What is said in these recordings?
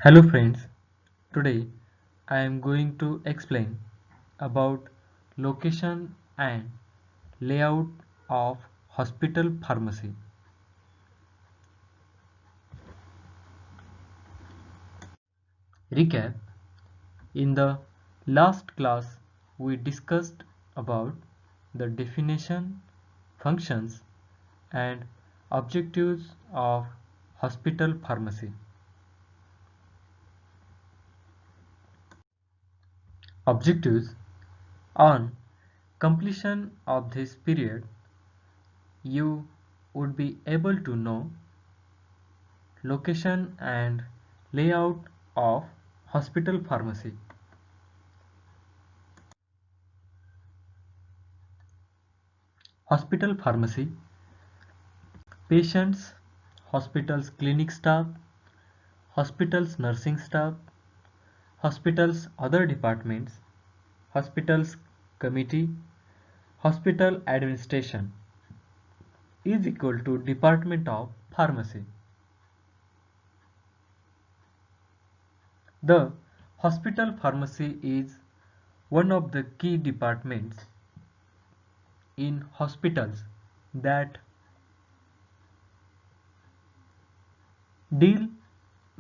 Hello friends, today I am going to explain about location and layout of hospital pharmacy. Recap: in the last class we discussed about the definition, functions and objectives of hospital pharmacy. Objectives: on completion of this period you would be able to know location and layout of hospital pharmacy. Hospital pharmacy: patients, hospital's clinic staff, hospital's nursing staff, hospital's other departments, hospital's committee, hospital administration is equal to department of pharmacy. The hospital pharmacy is one of the key departments in hospitals that deal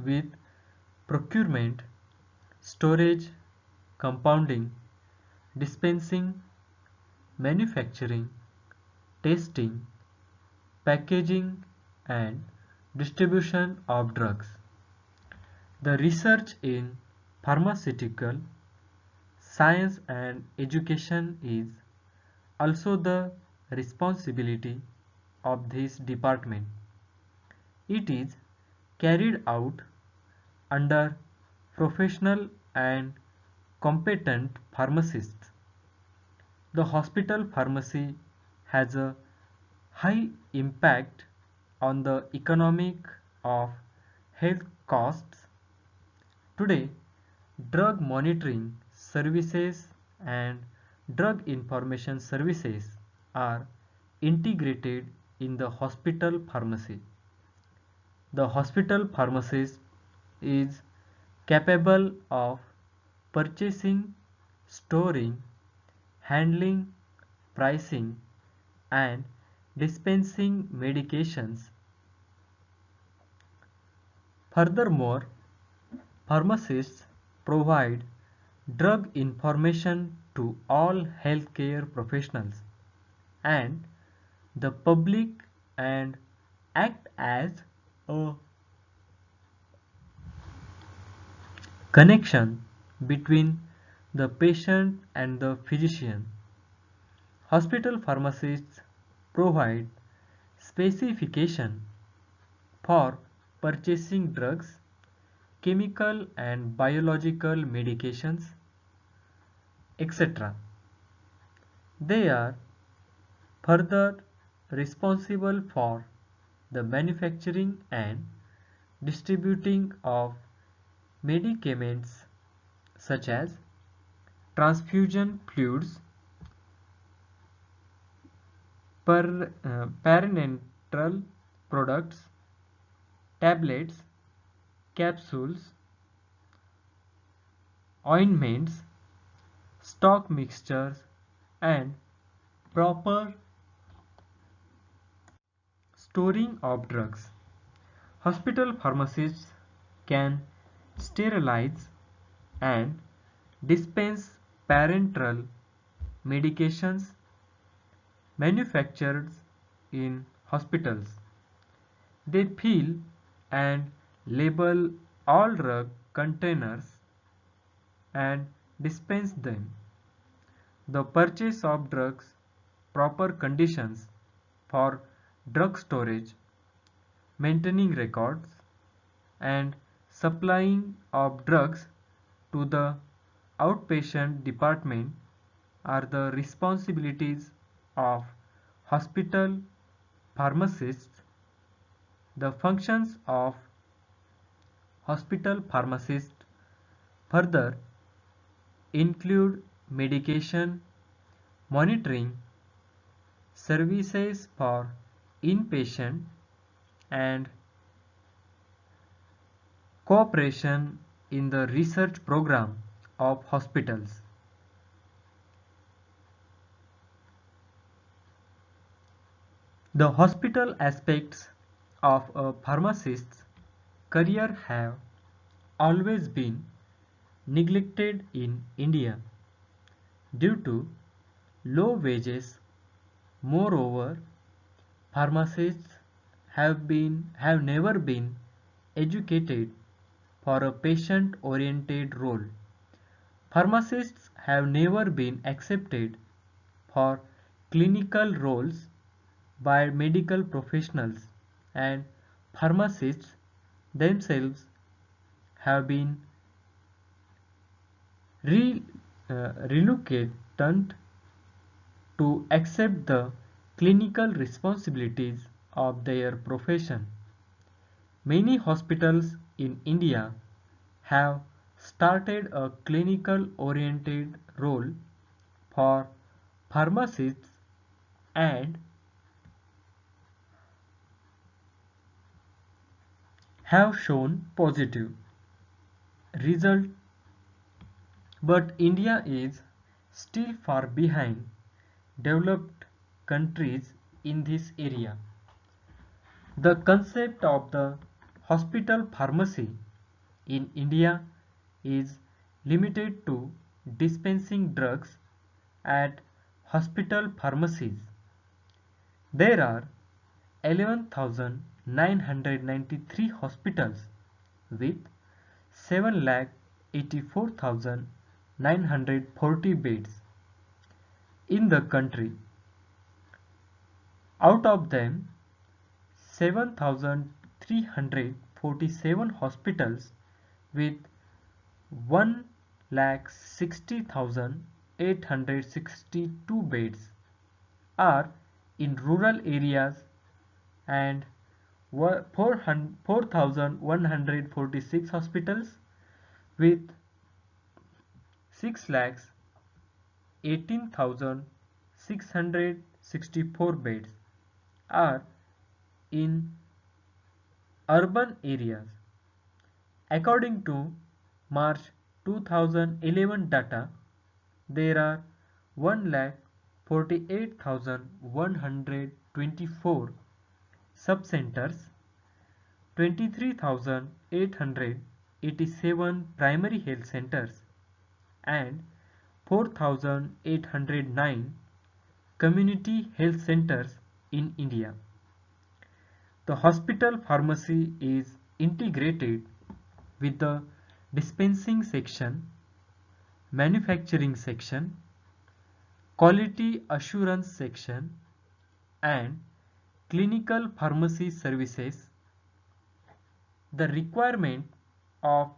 with procurement, storage, compounding, dispensing, manufacturing, testing, packaging, and distribution of drugs. The research in pharmaceutical science and education is also the responsibility of this department. It is carried out under professional and competent pharmacists. The hospital pharmacy has a high impact on the economic of health costs. Today, drug monitoring services and drug information services are integrated in the hospital pharmacy. The hospital pharmacist is capable of purchasing, storing, handling, pricing, and dispensing medications. Furthermore, pharmacists provide drug information to all healthcare professionals and the public and act as a connection between the patient and the physician. Hospital pharmacists provide specification for purchasing drugs, chemical and biological medications, etc. They are further responsible for the manufacturing and distributing of medicaments such as transfusion fluids, parenteral products, tablets, capsules, ointments, stock mixtures, and proper storing of drugs. Hospital pharmacists can sterilize and dispense parenteral medications manufactured in hospitals. They fill and label all drug containers and dispense them. The purchase of drugs, proper conditions for drug storage, maintaining records, and supplying of drugs to the outpatient department are the responsibilities of hospital pharmacists. The functions of hospital pharmacists further include medication monitoring, services for inpatient and cooperation in the research program of hospitals. The hospital aspects of a pharmacist's career have always been neglected in India due to low wages. Moreover, pharmacists have never been educated for a patient-oriented role. Pharmacists have never been accepted for clinical roles by medical professionals, and pharmacists themselves have been reluctant to accept the clinical responsibilities of their profession. Many hospitals in India have started a clinical oriented role for pharmacists and have shown positive results, but India is still far behind developed countries in this area. The concept of the hospital pharmacy in India is limited to dispensing drugs at hospital pharmacies. There are 11,993 hospitals with 7,84,940 beds in the country. Out of them, 7,347 hospitals with 1,60,862 beds are in rural areas, and 4,146 hospitals with 6,18,664 beds are in urban areas. According to March 2011 data, there are 1,48,124 sub-centers, 23,887 primary health centers, and 4,809 community health centers in India. The hospital pharmacy is integrated with the dispensing section, manufacturing section, quality assurance section, and clinical pharmacy services. The requirement of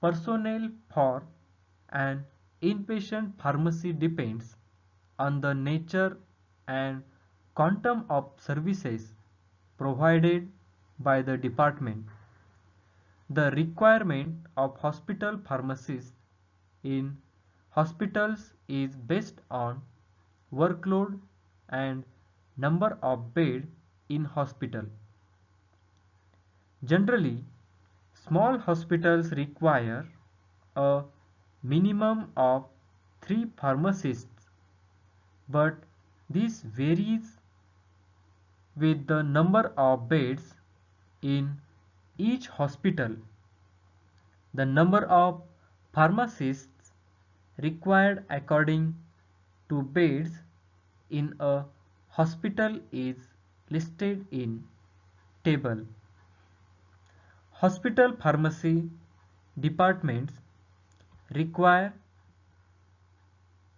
personnel for an inpatient pharmacy depends on the nature and quantum of services provided by the department. The requirement of hospital pharmacists in hospitals is based on workload and number of beds in hospital. Generally, small hospitals require a minimum of 3 pharmacists, but this varies with the number of beds in each hospital. The number of pharmacists required according to beds in a hospital is listed in table. Hospital pharmacy departments require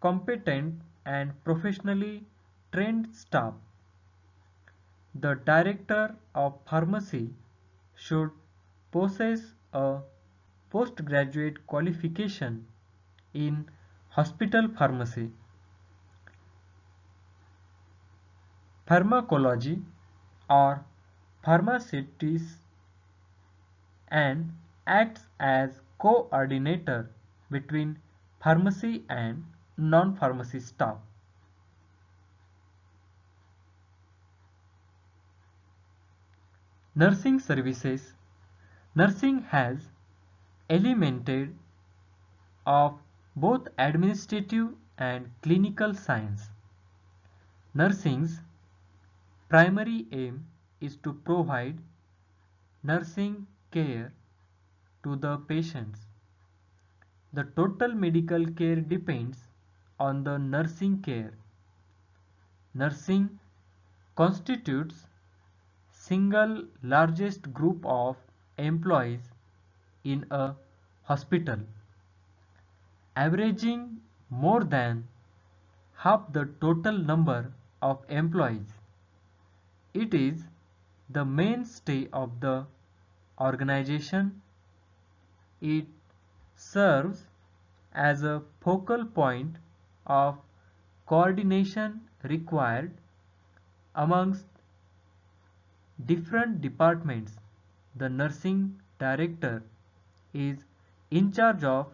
competent and professionally trained staff. The director of pharmacy should possess a postgraduate qualification in hospital pharmacy, pharmacology, or pharmaceutics, and acts as coordinator between pharmacy and non-pharmacy staff. Nursing services. Nursing has elemented of both administrative and clinical science. Nursing's primary aim is to provide nursing care to the patients. The total medical care depends on the nursing care. Nursing constitutes single largest group of employees in a hospital, averaging more than half the total number of employees. It is the mainstay of the organization. It serves as a focal point of coordination required amongst different departments. The nursing director is in charge of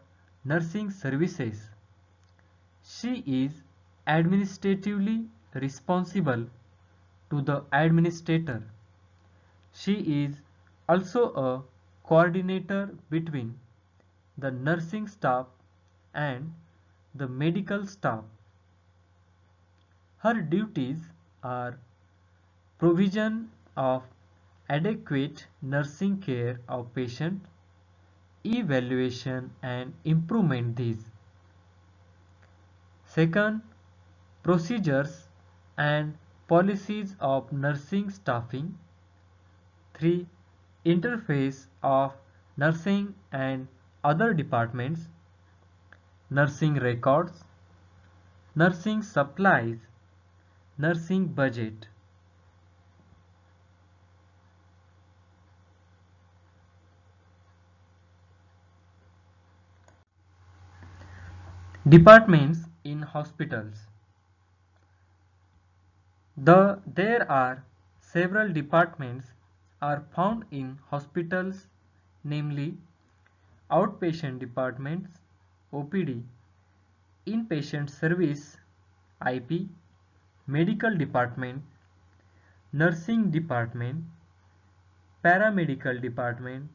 nursing services. She is administratively responsible to the administrator. She is also a coordinator between the nursing staff and the medical staff. Her duties are provision of adequate nursing care of patient, evaluation and improvement these. Second, procedures and policies of nursing staffing. 3. Interface of nursing and other departments, nursing records, nursing supplies, nursing budget. Departments in hospitals. There are several departments are found in hospitals, namely outpatient departments OPD, inpatient service IP, medical department, nursing department, paramedical department,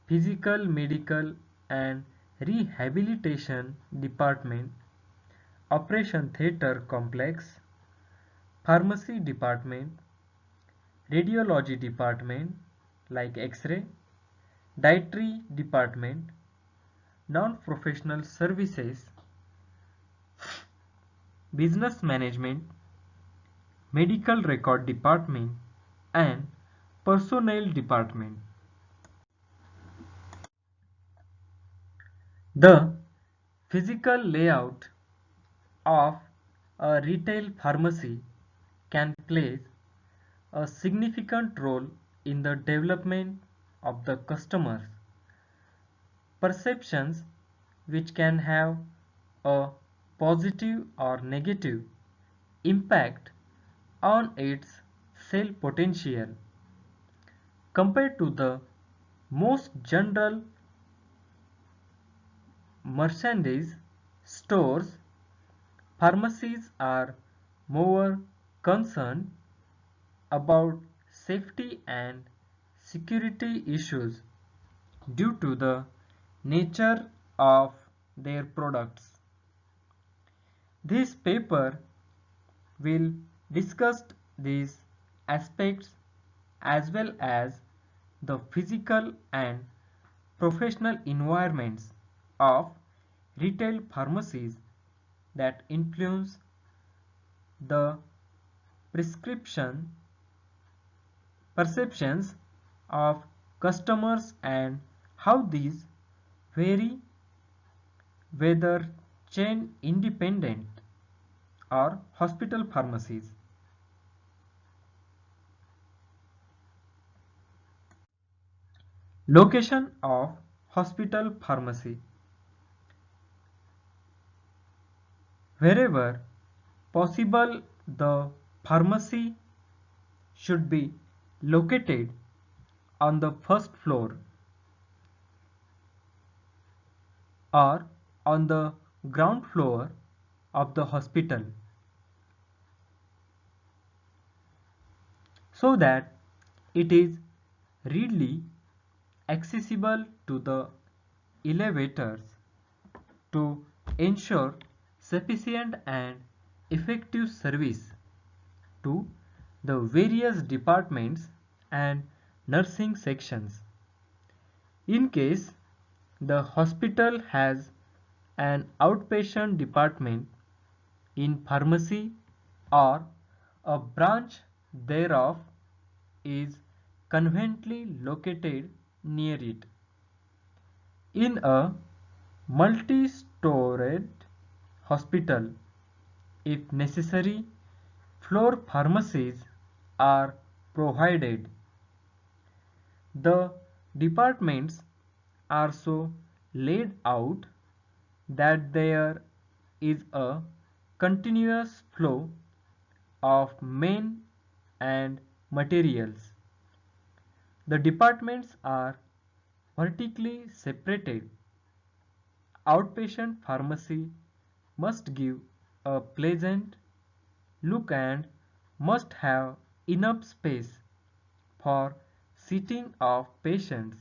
physical medical and rehabilitation department, operation theatre complex, pharmacy department, radiology department like X-ray, dietary department, non-professional services, business management, medical record department and personnel department. The physical layout of a retail pharmacy can play a significant role in the development of the customer's perceptions, which can have a positive or negative impact on its sale potential. Compared to the most general merchandise stores, pharmacies are more concerned about safety and security issues due to the nature of their products. This paper will discuss these aspects as well as the physical and professional environments of retail pharmacies that influence the prescription perceptions of customers and how these vary whether chain independent or hospital pharmacies. Location of hospital pharmacy. Wherever possible, the pharmacy should be located on the first floor or on the ground floor of the hospital so that it is readily accessible to the elevators to ensure sufficient and effective service to the various departments and nursing sections. In case the hospital has an outpatient department in pharmacy or a branch thereof is conveniently located near it. In a multi-storied hospital, if necessary, floor pharmacies are provided. The departments are so laid out that there is a continuous flow of men and materials. The departments are vertically separated. Outpatient pharmacy must give a pleasant look and must have enough space for seating of patients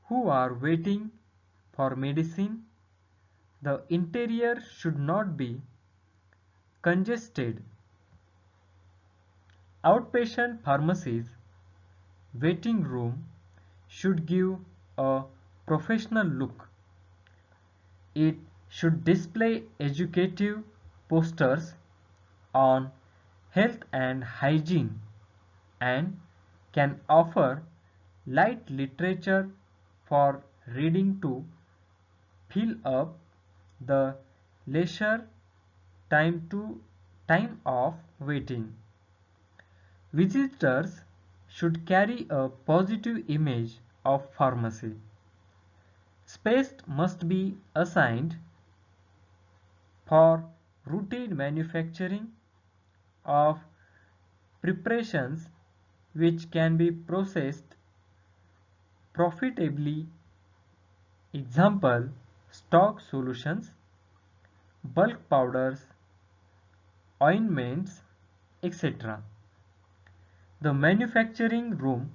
who are waiting for medicine. The interior should not be congested. Outpatient pharmacies waiting room should give a professional look. It should display educative posters on health and hygiene and can offer light literature for reading to fill up the leisure time of waiting. Visitors should carry a positive image of pharmacy. Space must be assigned for routine manufacturing of preparations which can be processed profitably. Example, stock solutions, bulk powders, ointments, etc. The manufacturing room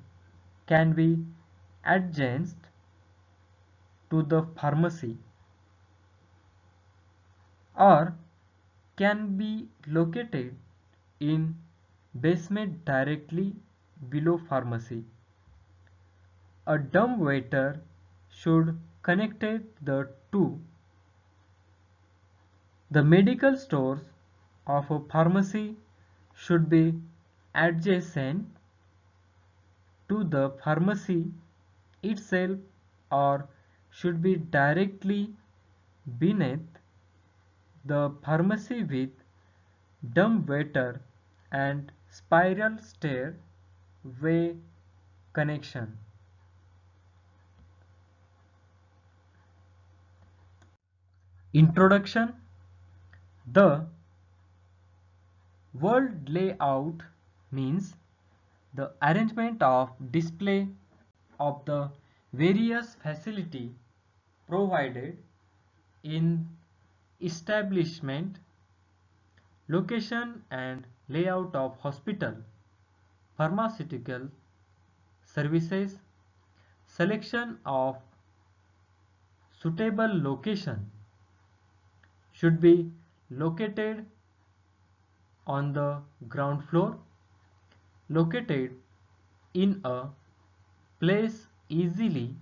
can be adjacent to the pharmacy or can be located in basement directly below pharmacy. A dumb waiter should connect the two. The medical stores of a pharmacy should be adjacent to the pharmacy itself or should be directly beneath the pharmacy with dumb waiter and spiral stairway connection. Introduction. The word layout means the arrangement of display of the various facility provided in establishment, location and layout of hospital, pharmaceutical services, selection of suitable location should be located on the ground floor, located in a place easily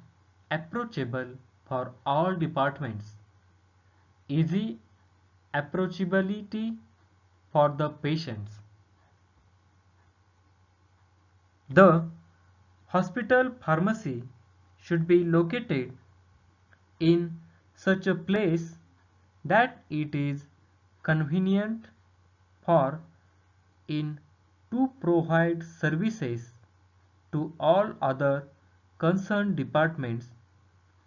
approachable for all departments, easy approachability for the patients. The hospital pharmacy should be located in such a place that it is convenient for in to provide services to all other concerned departments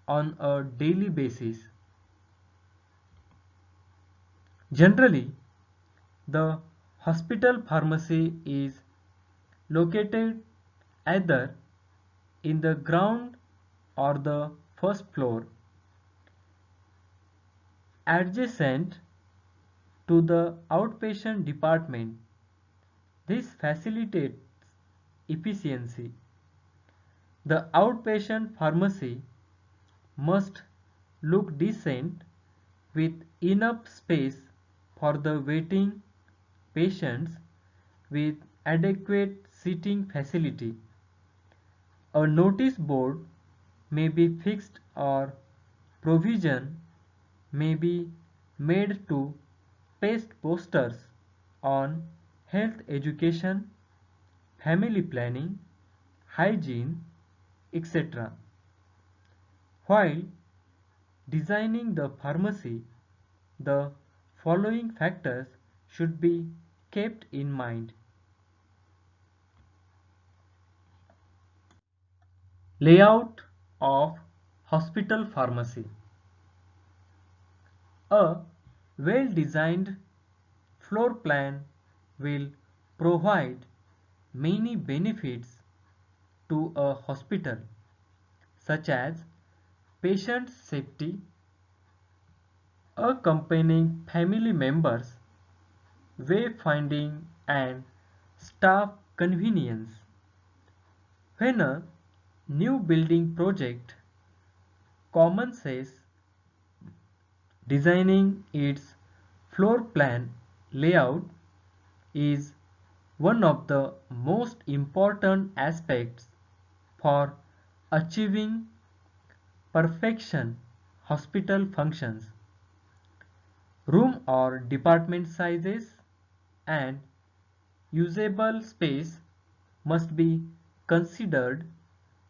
on a daily basis. Generally, the hospital pharmacy is located either in the ground or the first floor, adjacent to the outpatient department. This facilitates efficiency. The outpatient pharmacy must look decent with enough space for the waiting patients with adequate seating facility. A notice board may be fixed or provision may be made to paste posters on health education, family planning, hygiene, etc. While designing the pharmacy, the following factors should be kept in mind. Layout of hospital pharmacy. A well-designed floor plan will provide many benefits to a hospital, such as patient safety, accompanying family members, wayfinding, and staff convenience. When a new building project commences, designing its floor plan layout is one of the most important aspects for achieving perfection hospital functions. Room or department sizes and usable space must be considered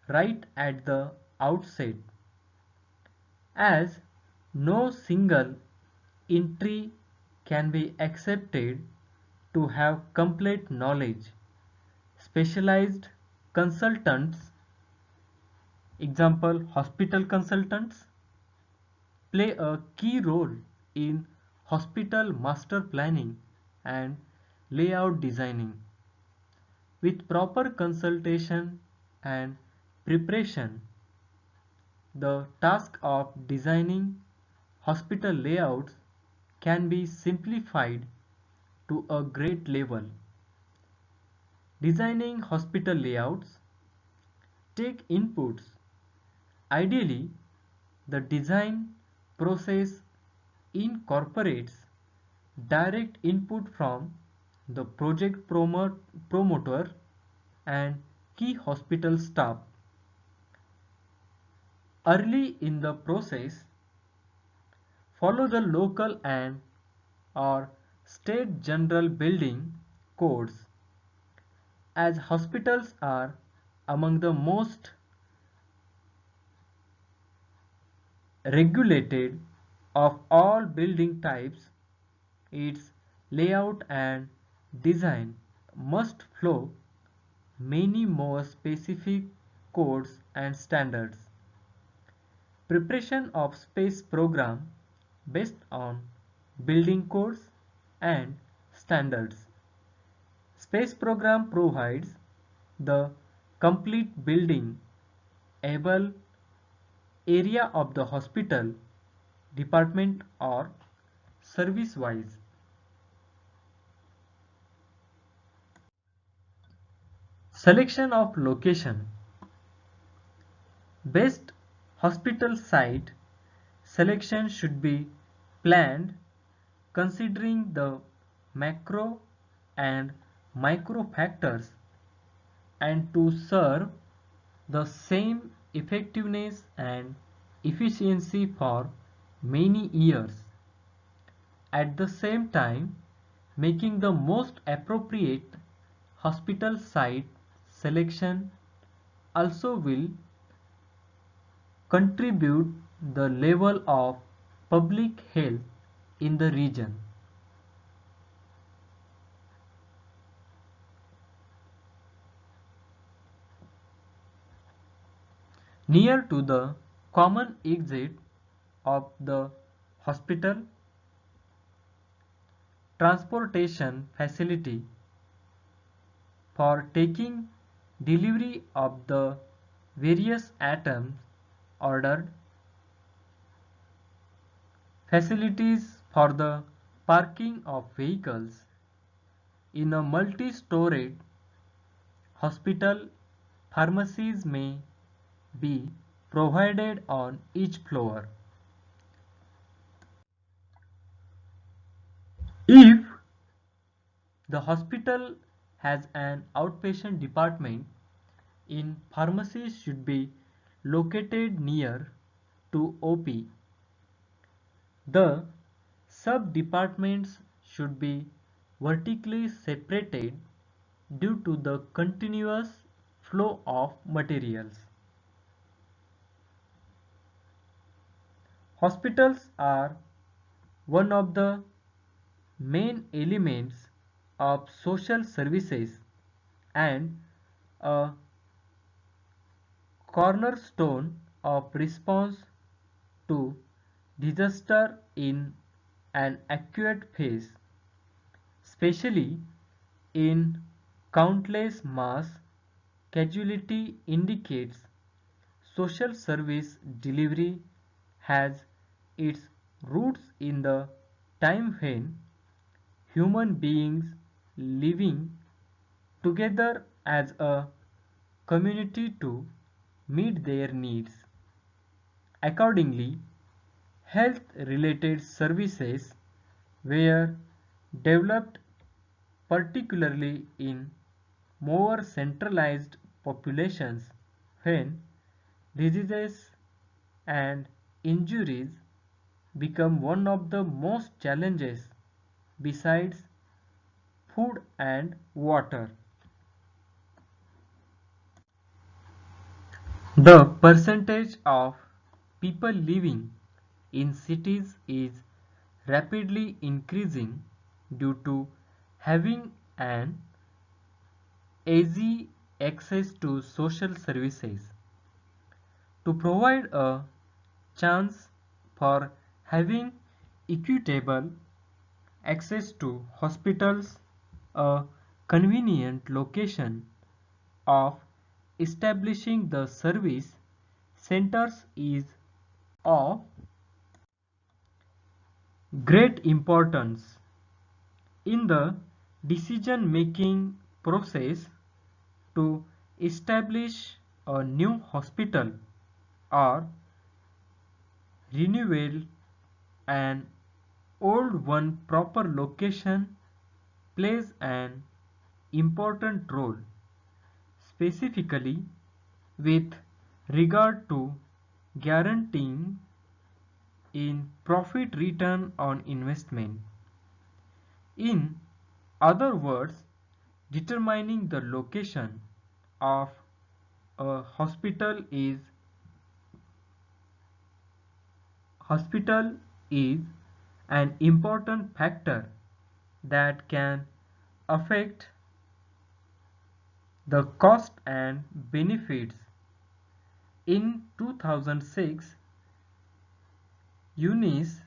right at the outset, as no single entry can be accepted to have complete knowledge. Specialized consultants, example hospital consultants, play a key role in hospital master planning and layout designing. With proper consultation and preparation, the task of designing hospital layouts can be simplified to a great level. Designing hospital layouts take inputs. Ideally, the design process incorporates direct input from the project promoter and key hospital staff. Early in the process, follow the local and or state general building codes, as hospitals are among the most regulated of all building types. Its layout and design must follow many more specific codes and standards. Preparation of space program based on building codes and standards. Space program provides the complete building able area of the hospital, department or service wise. Selection of location. Best hospital site selection should be planned considering the macro and micro factors and to serve the same effectiveness and efficiency for many years. At the same time, making the most appropriate hospital site selection also will contribute the level of public health in the region. Near to the common exit of the hospital, transportation facility for taking delivery of the various items ordered, facilities for the parking of vehicles. In a multi-storied hospital, pharmacies may be provided on each floor. If the hospital has an outpatient department, in pharmacies should be located near to OP. The sub-departments should be vertically separated due to the continuous flow of materials. Hospitals are one of the main elements of social services and a cornerstone of response to disaster in an acute phase, especially in countless mass casualty indicates social service delivery has its roots in the time when human beings living together as a community to meet their needs. Accordingly, health-related services were developed particularly in more centralized populations when diseases and injuries become one of the most challenges besides food and water. The percentage of people living in cities is rapidly increasing due to having an easy access to social services. To provide a chance for having equitable access to hospitals, a convenient location of establishing the service centers is of great importance in the decision-making process to establish a new hospital or renewal an old one. Proper location plays an important role, specifically with regard to guaranteeing in profit return on investment. In other words, determining the location of a hospital is an important factor that can affect the cost and benefits. In 2006, Eunice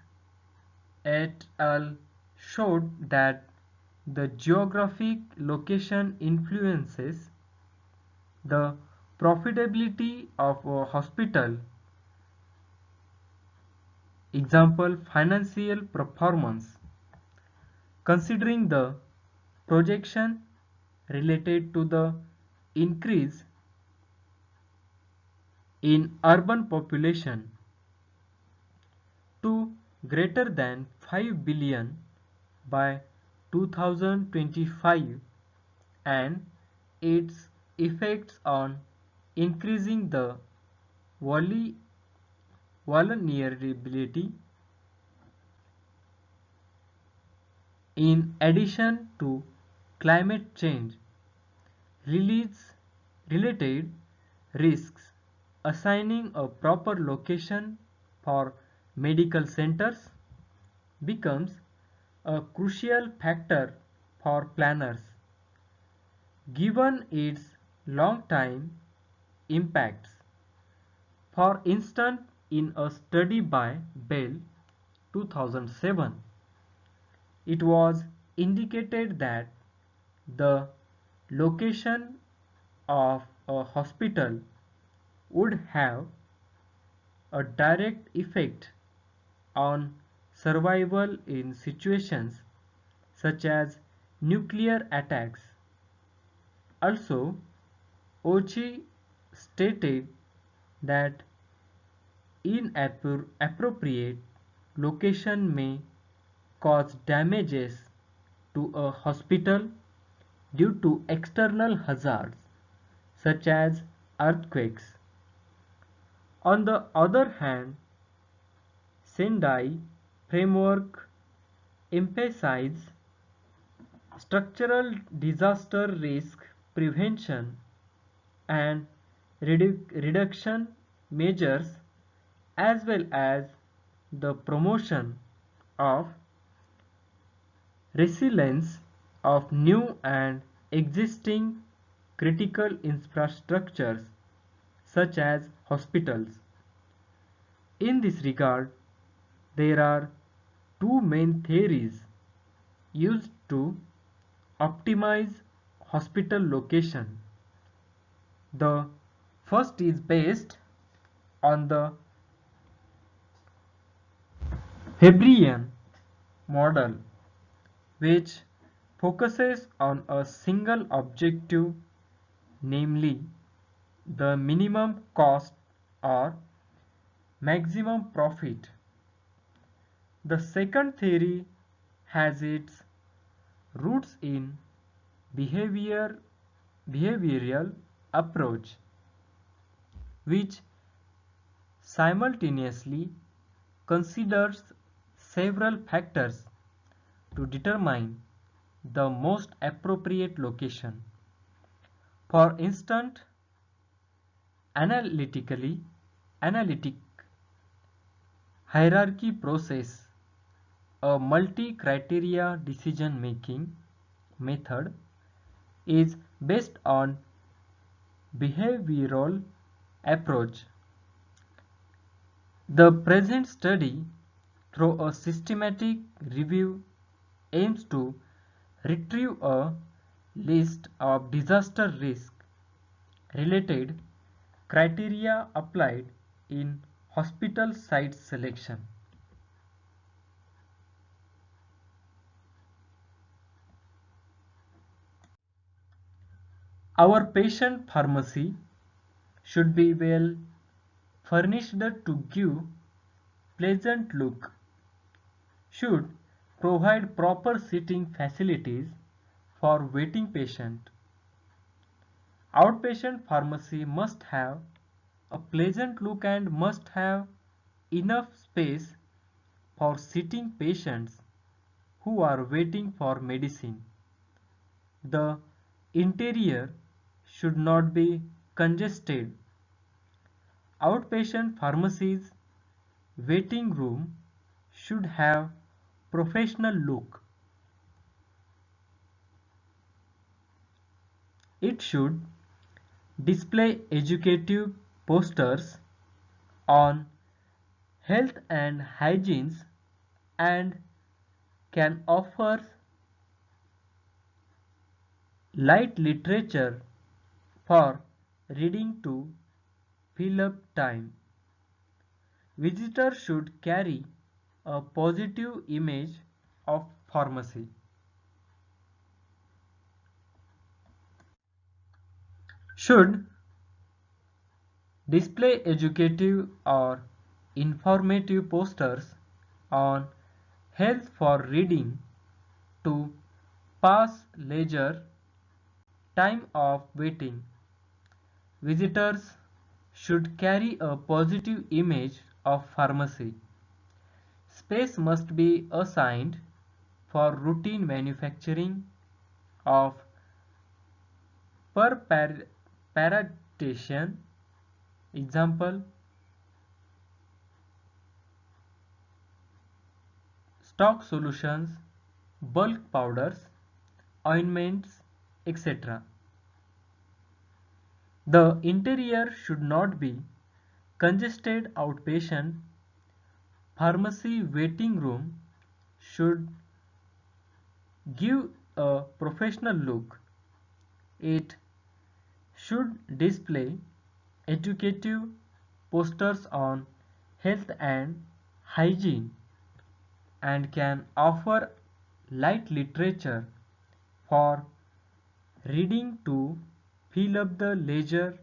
et al. Showed that the geographic location influences the profitability of a hospital. Example, financial performance. Considering the projection related to the increase in urban population to greater than 5 billion by 2025 and its effects on increasing the vulnerability. In addition to climate change related risks, assigning a proper location for medical centers becomes a crucial factor for planners, given its long-term impacts. For instance, in a study by Bell 2007, it was indicated that the location of a hospital would have a direct effect on survival in situations such as nuclear attacks. Also, Ochi stated that Inappropriate location may cause damages to a hospital due to external hazards such as earthquakes. On the other hand, Sendai framework emphasizes structural disaster risk prevention and reduction measures as well as the promotion of resilience of new and existing critical infrastructures such as hospitals. In this regard, there are two main theories used to optimize hospital location. The first is based on the Fabrian model, which focuses on a single objective, namely the minimum cost or maximum profit. The second theory has its roots in behavioral approach, which simultaneously considers several factors to determine the most appropriate location. For instance, analytic hierarchy process, a multi-criteria decision-making method, is based on behavioral approach. The present study, through a systematic review, aims to retrieve a list of disaster risk related criteria applied in hospital site selection. Our patient pharmacy should be well furnished to give pleasant look, should provide proper seating facilities for waiting patient. Outpatient pharmacy must have a pleasant look and must have enough space for sitting patients who are waiting for medicine. The interior should not be congested. Outpatient pharmacies waiting room should have professional look. It should display educative posters on health and hygiene and can offer light literature for reading to fill up time. Visitors should carry a positive image of pharmacy. Should display educative or informative posters on health for reading to pass leisure time of waiting. Visitors should carry a positive image of pharmacy. Space must be assigned for routine manufacturing of per paratician. Example, stock solutions, bulk powders, ointments, etc. The interior should not be congested. Outpatient pharmacy waiting room should give a professional look. It should display educative posters on health and hygiene and can offer light literature for reading to fill up the leisure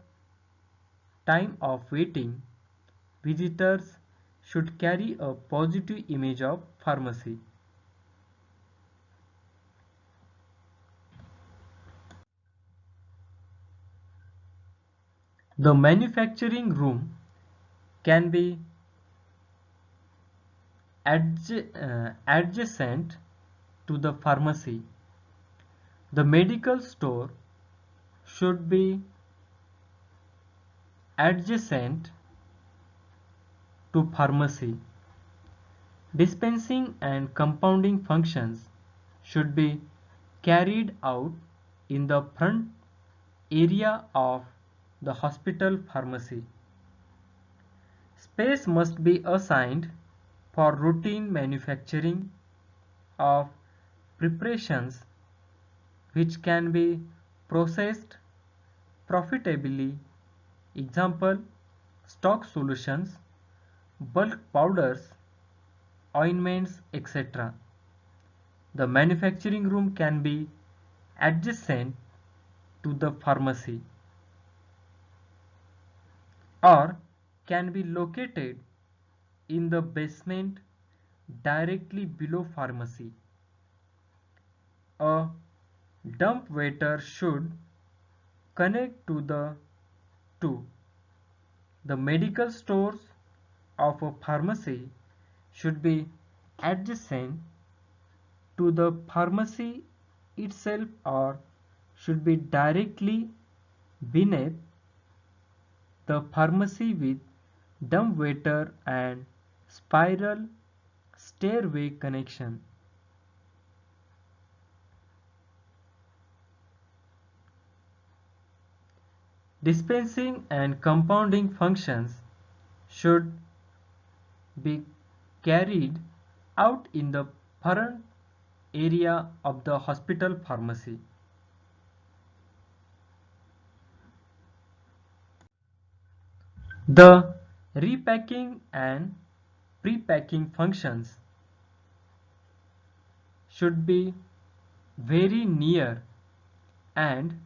time of waiting. Visitors should carry a positive image of pharmacy. The manufacturing room can be adjacent to the pharmacy. The medical store should be adjacent to pharmacy. Dispensing and compounding functions should be carried out in the front area of the hospital pharmacy. Space must be assigned for routine manufacturing of preparations which can be processed profitably. Example, stock solutions, bulk powders, ointments, etc. The manufacturing room can be adjacent to the pharmacy or can be located in the basement directly below pharmacy. A dump waiter should connect to the two. The medical stores of a pharmacy should be adjacent to the pharmacy itself or should be directly beneath the pharmacy with dumbwaiter and spiral stairway connection. Dispensing and compounding functions should be carried out in the front area of the hospital pharmacy. The repacking and prepacking functions should be very near and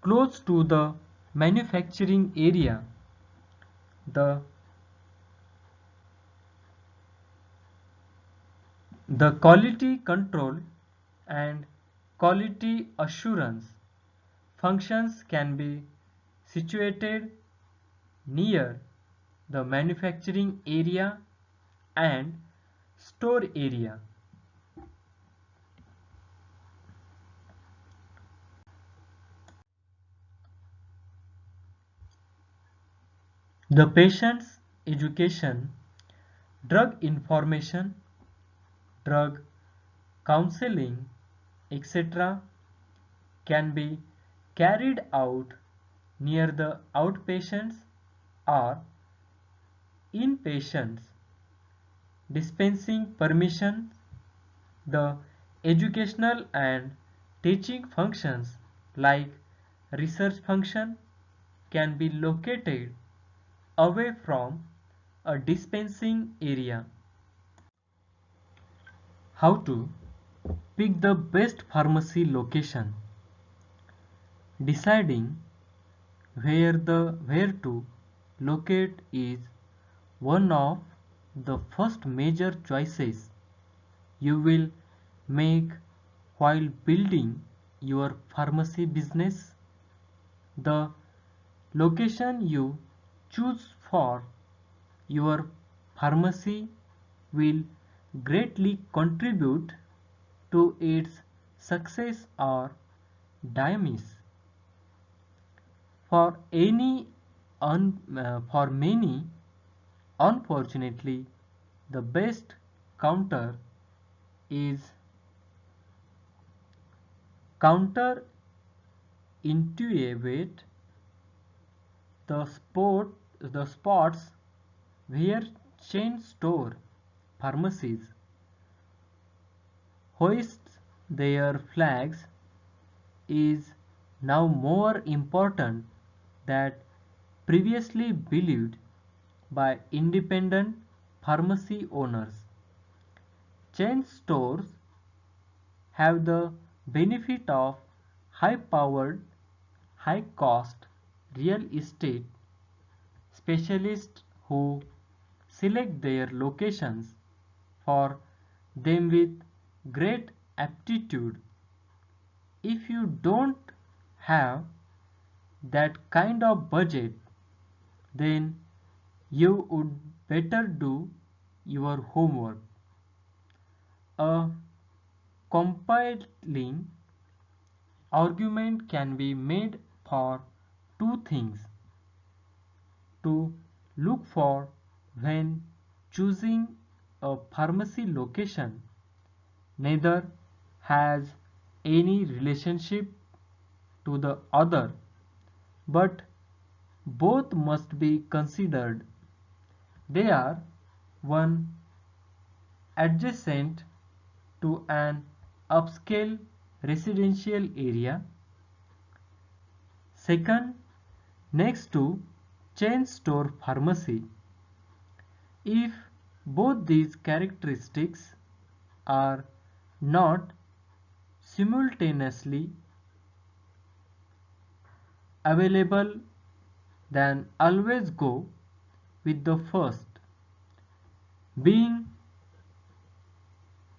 close to the manufacturing area. The quality control and quality assurance functions can be situated near the manufacturing area and store area. The patient's education, drug information, drug counseling, etc. can be carried out near the outpatients or inpatients. Dispensing permission, the educational and teaching functions like research function can be located away from a dispensing area. How to pick the best pharmacy location. Deciding where to locate is one of the first major choices you will make while building your pharmacy business. The location you choose for your pharmacy will greatly contribute to its success or demise. For many, unfortunately, the best counter is counterintuitive. The spots where chain store pharmacies hoist their flags is now more important than previously believed by independent pharmacy owners. Chain stores have the benefit of high powered, high cost real estate specialists who select their locations for them with great aptitude. If you don't have that kind of budget, then you would better do your homework. A compelling argument can be made for two things to look for when choosing a pharmacy location. Neither has any relationship to the other, but both must be considered. They are one adjacent to an upscale residential area, second next to chain store pharmacy. If both these characteristics are not simultaneously available, then always go with the first. Being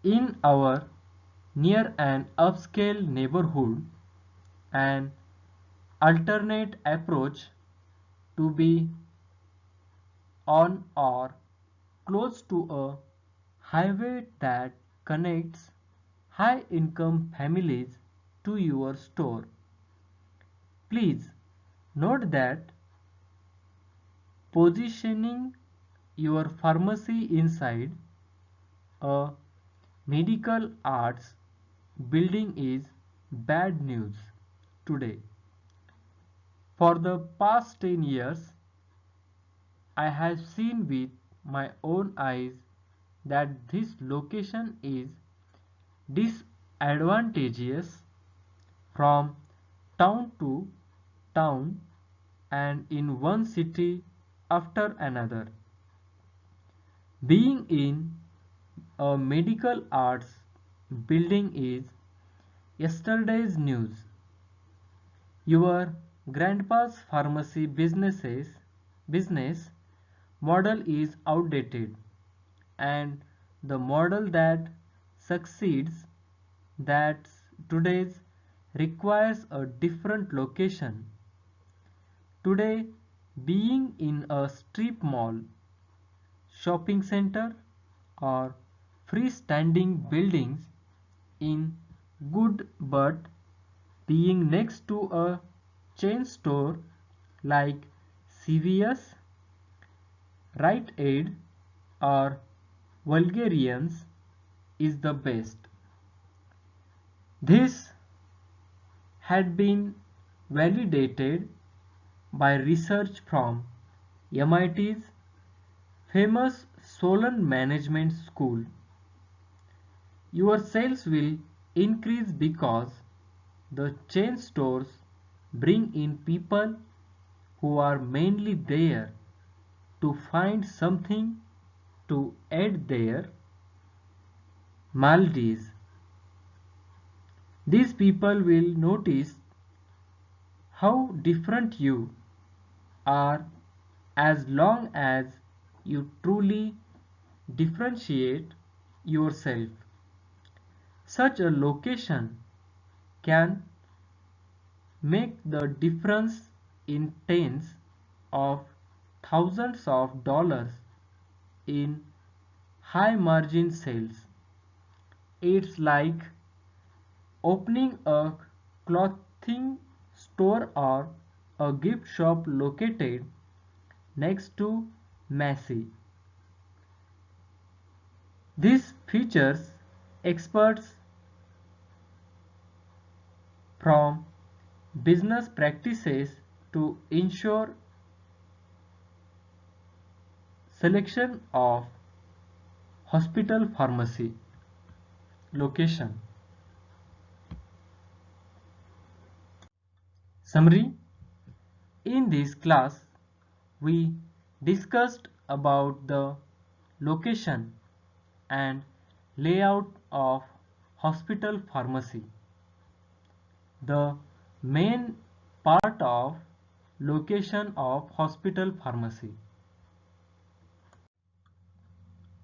in our near an upscale neighborhood, an alternate approach to be on or close to a highway that connects high income families to your store. Please note that positioning your pharmacy inside a medical arts building is bad news today. For the past 10 years, I have seen with my own eyes that this location is disadvantageous from town to town and in one city after another. Being in a medical arts building is yesterday's news. Your grandpa's pharmacy business model is outdated, and the model that succeeds that today's requires a different location. Today, being in a strip mall, shopping center, or freestanding buildings in good, but being next to a chain store like CVS, Rite Aid, or Vulgarians is the best. This had been validated by research from MIT's famous Solon Management School. Your sales will increase because the chain stores bring in people who are mainly there to find something to add their maladies. These people will notice how different you are as long as you truly differentiate yourself. Such a location can make the difference in tens of thousands of dollars in high margin sales. It's like opening a clothing store or a gift shop located next to Massey. This features experts from business practices to ensure selection of hospital pharmacy location. Summary: in this class we discussed about the location and layout of hospital pharmacy. The main part of location of hospital pharmacy.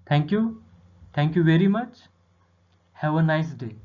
Thank you. Thank you very much. Have a nice day.